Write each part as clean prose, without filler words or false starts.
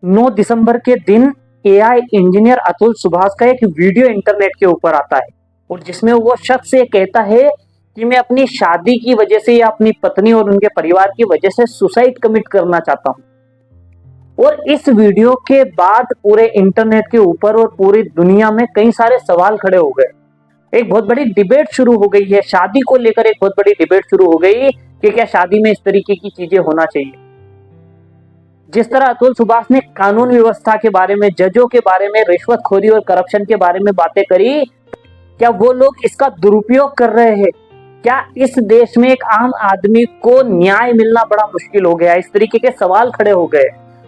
9 दिसंबर के दिन AI engineer Atul Subhash का एक वीडियो इंटरनेट के ऊपर आता है और जिसमें वो शख्स ये कहता है कि मैं अपनी शादी की वजह से या अपनी पत्नी और उनके परिवार की वजह से सुसाइड कमिट करना चाहता हूं। और इस वीडियो के बाद पूरे इंटरनेट के ऊपर और पूरी दुनिया में कई सारे सवाल खड़े हो गए। एक बहुत बड़ी डिबेट शुरू हो गई है, शादी को लेकर एक बहुत बड़ी डिबेट शुरू हो गई कि क्या शादी में इस तरीके की चीजें होना चाहिए। जिस तरह अतुल सुभाष ने कानून व्यवस्था के बारे में, जजों के बारे में, रिश्वतखोरी और करप्शन के बारे में बातें करी, क्या वो लोग इसका दुरुपयोग कर रहे हैं? क्या इस देश में एक आम आदमी को न्याय मिलना बड़ा मुश्किल हो गया? इस तरीके के सवाल खड़े हो गए।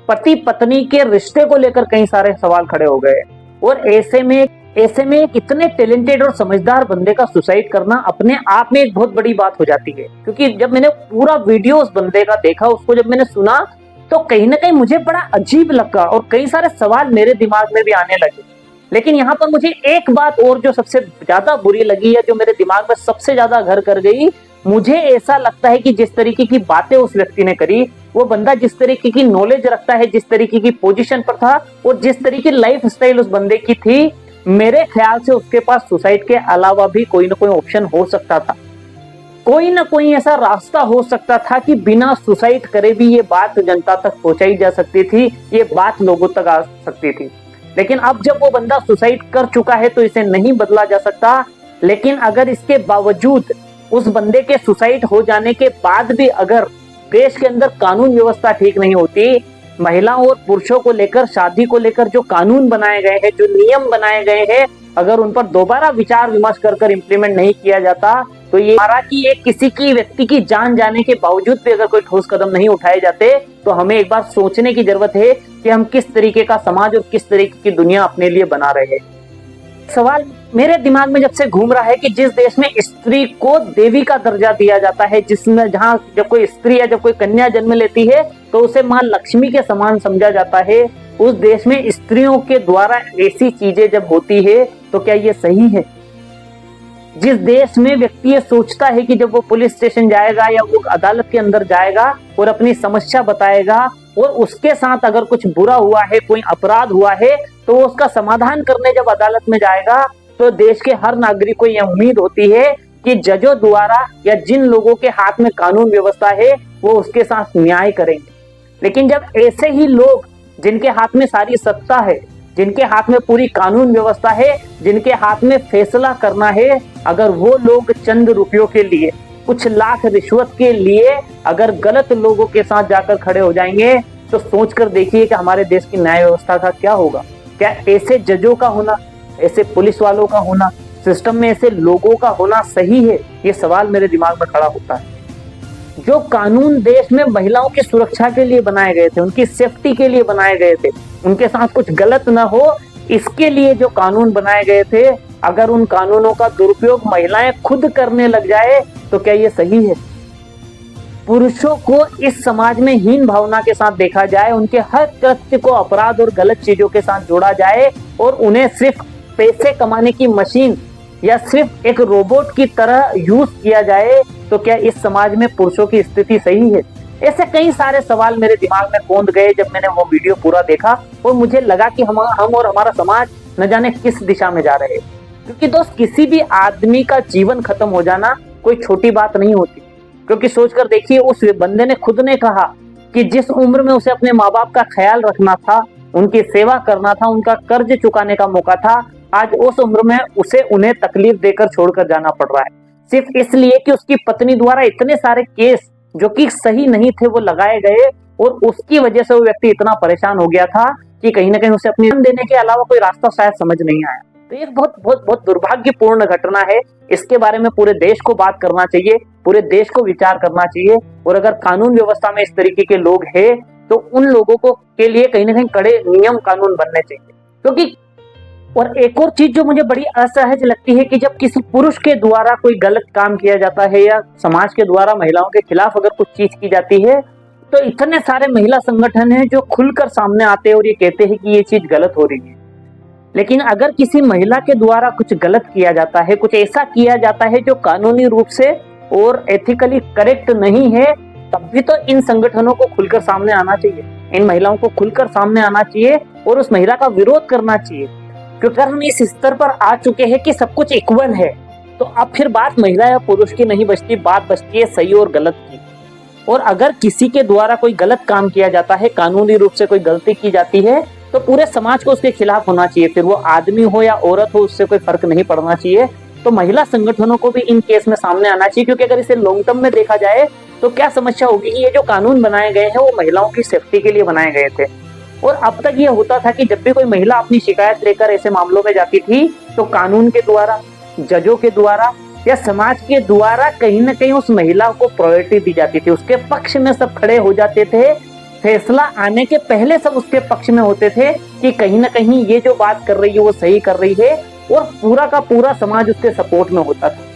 पति पत्नी के रिश्ते को लेकर कई सारे सवाल खड़े हो गए और ऐसे में एक इतने टैलेंटेड और समझदार बंदे का सुसाइड करना अपने आप में एक बहुत बड़ी बात हो जाती है। क्योंकि जब मैंने पूरा वीडियो उस बंदे का देखा, उसको जब मैंने सुना, तो कहीं ना कहीं मुझे बड़ा अजीब लगा और कई सारे सवाल मेरे दिमाग में भी आने लगे। लेकिन यहाँ पर मुझे एक बात और जो सबसे ज्यादा बुरी लगी है, जो मेरे दिमाग में सबसे ज्यादा घर कर गई, मुझे ऐसा लगता है कि जिस तरीके की बातें उस व्यक्ति ने करी, वो बंदा जिस तरीके की नॉलेज रखता है, जिस तरीके की पोजीशन पर था और जिस तरीके की लाइफ स्टाइल उस बंदे की थी, मेरे ख्याल से उसके पास सुसाइड के अलावा भी कोई ना कोई ऑप्शन हो सकता था। कोई ना कोई ऐसा रास्ता हो सकता था कि बिना सुसाइड करे भी ये बात जनता तक पहुंचाई जा सकती थी, ये बात लोगों तक आ सकती थी। लेकिन अब जब वो बंदा सुसाइड कर चुका है तो इसे नहीं बदला जा सकता। लेकिन अगर इसके बावजूद उस बंदे के सुसाइड हो जाने के बाद भी अगर देश के अंदर कानून व्यवस्था ठीक नहीं होती, महिलाओं और पुरुषों को लेकर, शादी को लेकर जो कानून बनाए गए हैं, जो नियम बनाए गए हैं, अगर उन पर दोबारा विचार विमर्श कर इम्प्लीमेंट नहीं किया जाता, तो ये हमारा कि एक किसी की व्यक्ति की जान जाने के बावजूद भी अगर कोई ठोस कदम नहीं उठाए जाते, तो हमें एक बार सोचने की जरूरत है कि हम किस तरीके का समाज और किस तरीके की दुनिया अपने लिए बना रहे हैं। सवाल मेरे दिमाग में जब से घूम रहा है कि जिस देश में स्त्री को देवी का दर्जा दिया जाता है, जिसमें जहां जब कोई स्त्री या जब कोई कन्या जन्म लेती है तो उसे मां लक्ष्मी के समान समझा जाता है, उस देश में स्त्रियों के द्वारा ऐसी चीजें जब होती है तो क्या ये सही है? जिस देश में व्यक्ति ये सोचता है कि जब वो पुलिस स्टेशन जाएगा या वो अदालत के अंदर जाएगा और अपनी समस्या बताएगा और उसके साथ अगर कुछ बुरा हुआ है, कोई अपराध हुआ है, तो उसका समाधान करने जब अदालत में जाएगा, तो देश के हर नागरिक को यह उम्मीद होती है कि जजों द्वारा या जिन लोगों के हाथ में कानून व्यवस्था है वो उसके साथ न्याय करेंगे। लेकिन जब ऐसे ही लोग जिनके हाथ में सारी सत्ता है, जिनके हाथ में पूरी कानून व्यवस्था है, जिनके हाथ में फैसला करना है, अगर वो लोग चंद रुपयों के लिए, कुछ लाख रिश्वत के लिए अगर गलत लोगों के साथ जाकर खड़े हो जाएंगे, तो सोचकर देखिए कि हमारे देश की न्याय व्यवस्था का क्या होगा। क्या ऐसे जजों का होना, ऐसे पुलिस वालों का होना, सिस्टम में ऐसे लोगों का होना सही है? ये सवाल मेरे दिमाग में खड़ा होता है। जो कानून देश में महिलाओं की सुरक्षा के लिए बनाए गए थे, उनकी सेफ्टी के लिए बनाए गए थे, उनके साथ कुछ गलत ना हो, इसके लिए जो कानून बनाए गए थे, अगर उन कानूनों का दुरुपयोग महिलाएं खुद करने लग जाए तो क्या ये सही है? पुरुषों को इस समाज में हीन भावना के साथ देखा जाए, उनके हर कृत्य को अपराध और गलत चीजों के साथ जोड़ा जाए और उन्हें सिर्फ पैसे कमाने की मशीन या सिर्फ एक रोबोट की तरह यूज किया जाए, तो क्या इस समाज में पुरुषों की स्थिति सही है? ऐसे कई सारे सवाल मेरे दिमाग में कौंध गए जब मैंने वो वीडियो पूरा देखा और मुझे लगा कि हम और हमारा समाज न जाने किस दिशा में जा रहे हैं। क्योंकि दोस्त, किसी भी आदमी का जीवन खत्म हो जाना कोई छोटी बात नहीं होती। क्योंकि सोचकर देखिए, उस बंदे ने खुद ने कहा कि जिस उम्र में उसे अपने माँ बाप का ख्याल रखना था, उनकी सेवा करना था, उनका कर्ज चुकाने का मौका था, आज उस उम्र में उसे उन्हें तकलीफ देकर छोड़कर जाना पड़ रहा है, सिर्फ इसलिए कि उसकी पत्नी द्वारा इतने सारे केस जो कि सही नहीं थे वो लगाए गए और उसकी वजह से वो व्यक्ति इतना परेशान हो गया था कि कहीं ना कहीं उसे अपनी जान देने के अलावा कोई रास्ता शायद समझ नहीं आया। तो ये बहुत बहुत बहुत दुर्भाग्यपूर्ण घटना है। इसके बारे में पूरे देश को बात करना चाहिए, पूरे देश को विचार करना चाहिए और अगर कानून व्यवस्था में इस तरीके के लोग हैं तो उन लोगों को के लिए कहीं ना कहीं कड़े नियम कानून बनने चाहिए। क्योंकि और एक और चीज जो मुझे बड़ी असहज लगती है कि जब किसी पुरुष के द्वारा कोई गलत काम किया जाता है या समाज के द्वारा महिलाओं के खिलाफ अगर कुछ चीज की जाती है, तो इतने सारे महिला संगठन हैं जो खुलकर सामने आते हैं और ये कहते हैं कि ये चीज गलत हो रही है। लेकिन अगर किसी महिला के द्वारा कुछ गलत किया जाता है, कुछ ऐसा किया जाता है जो कानूनी रूप से और एथिकली करेक्ट नहीं है, तब भी तो इन संगठनों को खुलकर सामने आना चाहिए, इन महिलाओं को खुलकर सामने आना चाहिए और उस महिला का विरोध करना चाहिए। क्योंकि अगर हम इस स्तर पर आ चुके हैं कि सब कुछ इक्वल है, तो अब फिर बात महिला या पुरुष की नहीं बचती, बात बचती है सही और गलत की। और अगर किसी के द्वारा कोई गलत काम किया जाता है, कानूनी रूप से कोई गलती की जाती है, तो पूरे समाज को उसके खिलाफ होना चाहिए, फिर वो आदमी हो या औरत हो, उससे कोई फर्क नहीं पड़ना चाहिए। तो महिला संगठनों को भी इन केस में सामने आना चाहिए, क्योंकि अगर इसे लॉन्ग टर्म में देखा जाए तो क्या समस्या होगी कि ये जो कानून बनाए गए हैं वो महिलाओं की सेफ्टी के लिए बनाए गए थे। और अब तक ये होता था कि जब भी कोई महिला अपनी शिकायत लेकर ऐसे मामलों में जाती थी, तो कानून के द्वारा, जजों के द्वारा या समाज के द्वारा कहीं ना कहीं उस महिला को प्रायोरिटी दी जाती थी, उसके पक्ष में सब खड़े हो जाते थे। फैसला आने के पहले सब उसके पक्ष में होते थे कि कहीं ना कहीं ये जो बात कर रही है वो सही कर रही है, और पूरा का पूरा समाज उसके सपोर्ट में होता था।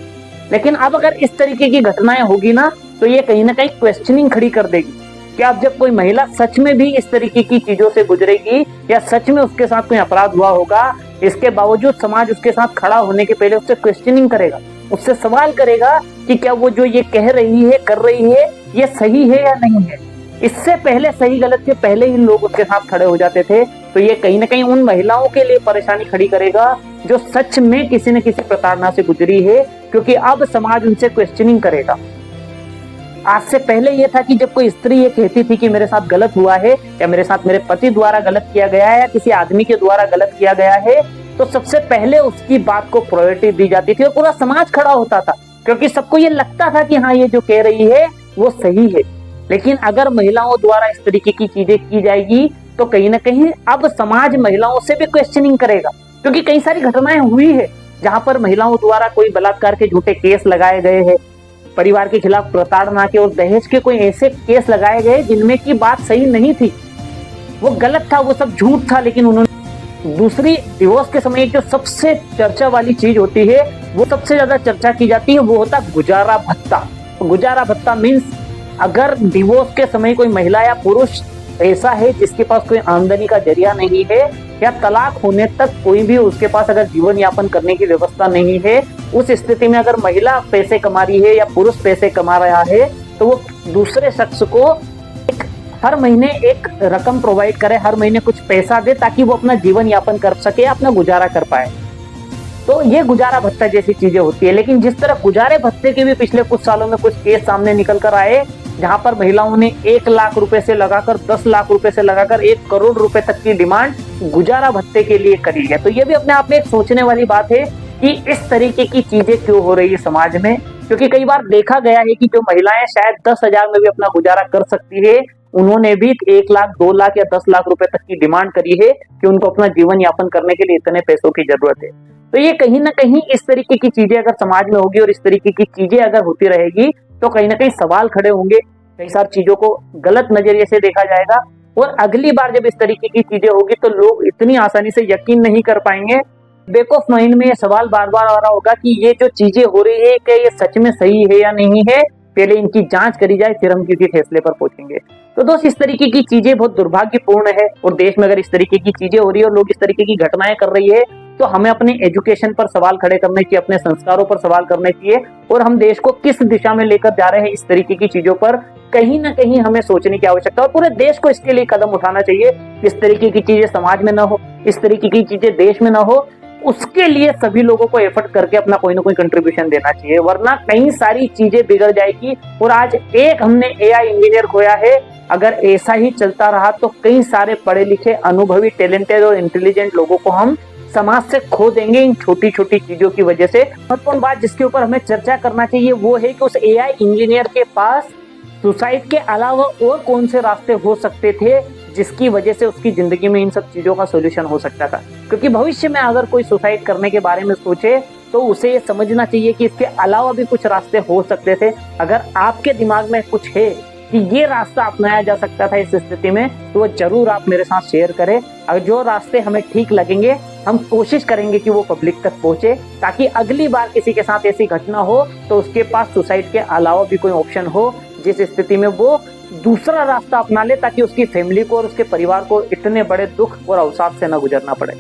लेकिन अब अगर इस तरीके की घटनाएं होगी ना, तो ये कहीं ना कहीं क्वेश्चनिंग खड़ी कर देगी कि अब जब कोई महिला सच में भी इस तरीके की चीजों से गुजरेगी या सच में उसके साथ कोई अपराध हुआ होगा, इसके बावजूद समाज उसके साथ खड़ा होने के पहले उससे क्वेश्चनिंग करेगा, उससे सवाल करेगा कि क्या वो जो ये कह रही है, कर रही है, ये सही है या नहीं है। इससे पहले, सही गलत के पहले ही लोग उसके साथ खड़े हो जाते थे। तो ये कहीं ना कहीं उन महिलाओं के लिए परेशानी खड़ी करेगा जो सच में किसी न किसी प्रताड़ना से गुजरी है, क्योंकि अब समाज उनसे क्वेश्चनिंग करेगा। आज से पहले ये था कि जब कोई स्त्री ये कहती थी कि मेरे साथ गलत हुआ है, या मेरे साथ मेरे पति द्वारा गलत किया गया है, या किसी आदमी के द्वारा गलत किया गया है, तो सबसे पहले उसकी बात को प्रायोरिटी दी जाती थी और पूरा समाज खड़ा होता था, क्योंकि सबको ये लगता था कि हाँ, ये जो कह रही है वो सही है। लेकिन अगर महिलाओं द्वारा इस तरीके की चीजें की जाएगी, तो कहीं ना कहीं अब समाज महिलाओं से भी क्वेश्चनिंग करेगा, क्योंकि कई सारी घटनाएं हुई है जहां पर महिलाओं द्वारा कोई बलात्कार के झूठे केस लगाए गए हैं, परिवार के खिलाफ प्रताड़ना के और दहेज के कोई ऐसे केस लगाए गए जिनमें की बात सही नहीं थी, वो गलत था, वो सब झूठ था। लेकिन उन्होंने दूसरी, डिवोर्स के समय जो सबसे चर्चा वाली चीज होती है, वो सबसे ज्यादा चर्चा की जाती है, वो होता गुजारा भत्ता। गुजारा भत्ता मीन्स अगर डिवोर्स के समय कोई महिला या पुरुष ऐसा है जिसके पास कोई आमदनी का जरिया नहीं है, या तलाक होने तक कोई भी उसके पास अगर जीवन यापन करने की व्यवस्था नहीं है, उस स्थिति में अगर महिला पैसे कमा रही है या पुरुष पैसे कमा रहा है, तो वो दूसरे शख्स को हर महीने एक रकम प्रोवाइड करे, हर महीने कुछ पैसा दे, ताकि वो अपना जीवन यापन कर सके, अपना गुजारा कर पाए। तो ये गुजारा भत्ता जैसी चीजें होती है। लेकिन जिस तरह गुजारे भत्ते के भी पिछले कुछ सालों में कुछ केस सामने निकल कर आए, जहां पर महिलाओं ने 1 लाख रुपए से लगाकर 10 लाख रुपए से लगाकर 1 करोड़ रुपए तक की डिमांड गुजारा भत्ते के लिए करी है। तो ये भी अपने आप में एक सोचने वाली बात है कि इस तरीके की चीजें क्यों हो रही है समाज में। क्योंकि कई बार देखा गया है कि जो महिलाएं शायद 10,000 में भी अपना गुजारा कर सकती है, उन्होंने भी 1 लाख, 2 लाख या 10 लाख रुपए तक की डिमांड करी है कि उनको अपना जीवन यापन करने के लिए इतने पैसों की जरूरत है। तो ये कहीं ना कहीं इस तरीके की चीजें अगर समाज में होगी और इस तरीके की चीजें अगर होती रहेगी, तो कहीं ना कहीं सवाल खड़े होंगे, कई सारी चीजों को गलत नजरिए से देखा जाएगा। और अगली बार जब इस तरीके की चीजें होगी, तो लोग इतनी आसानी से यकीन नहीं कर पाएंगे। बैक ऑफ माइंड में ये सवाल बार बार आ रहा होगा कि ये जो चीजें हो रही है, क्या ये सच में सही है या नहीं है, पहले इनकी जांच करी जाए, फिर हम किसी फैसले पर पहुंचेंगे। तो दोस्त, इस तरीके की चीजें बहुत दुर्भाग्यपूर्ण है, और देश में अगर इस तरीके की चीजें हो रही है और लोग इस तरीके की घटनाएं कर रही है, तो हमें अपने एजुकेशन पर सवाल खड़े करने चाहिए, अपने संस्कारों पर सवाल करने चाहिए, और हम देश को किस दिशा में लेकर जा रहे हैं इस तरीके की चीजों पर कहीं ना कहीं हमें सोचने की आवश्यकता है। और पूरे देश को इसके लिए कदम उठाना चाहिए। इस तरीके की चीजें समाज में ना हो, इस तरीके की चीजें देश में ना हो, उसके लिए सभी लोगों को एफर्ट करके अपना कोई ना कोई कंट्रीब्यूशन देना चाहिए, वरना कई सारी चीजें बिगड़ जाएगी। और आज एक हमने एआई इंजीनियर खोया है, अगर ऐसा ही चलता रहा तो कई सारे पढ़े लिखे, अनुभवी, टैलेंटेड और इंटेलिजेंट लोगों को हम समाज से खो देंगे इन छोटी छोटी चीजों की वजह से। महत्वपूर्ण बात जिसके ऊपर हमें चर्चा करना चाहिए वो है कि उस एआई इंजीनियर के पास सुसाइड के अलावा और कौन से रास्ते हो सकते थे जिसकी वजह से उसकी जिंदगी में इन सब चीजों का सोल्यूशन हो सकता था। क्योंकि भविष्य में अगर कोई सुसाइड करने के बारे में सोचे, तो उसे ये समझना चाहिए कि इसके अलावा भी कुछ रास्ते हो सकते थे। अगर आपके दिमाग में कुछ है कि ये रास्ता अपनाया जा सकता था इस स्थिति में, तो वो जरूर आप मेरे साथ शेयर करें। अगर जो रास्ते हमें ठीक लगेंगे, हम कोशिश करेंगे कि वो पब्लिक तक पहुंचे, ताकि अगली बार किसी के साथ ऐसी घटना हो तो उसके पास सुसाइड के अलावा भी कोई ऑप्शन हो, जिस स्थिति में वो दूसरा रास्ता अपना ले, ताकि उसकी फैमिली को और उसके परिवार को इतने बड़े दुख और अवसाद से न गुजरना पड़े।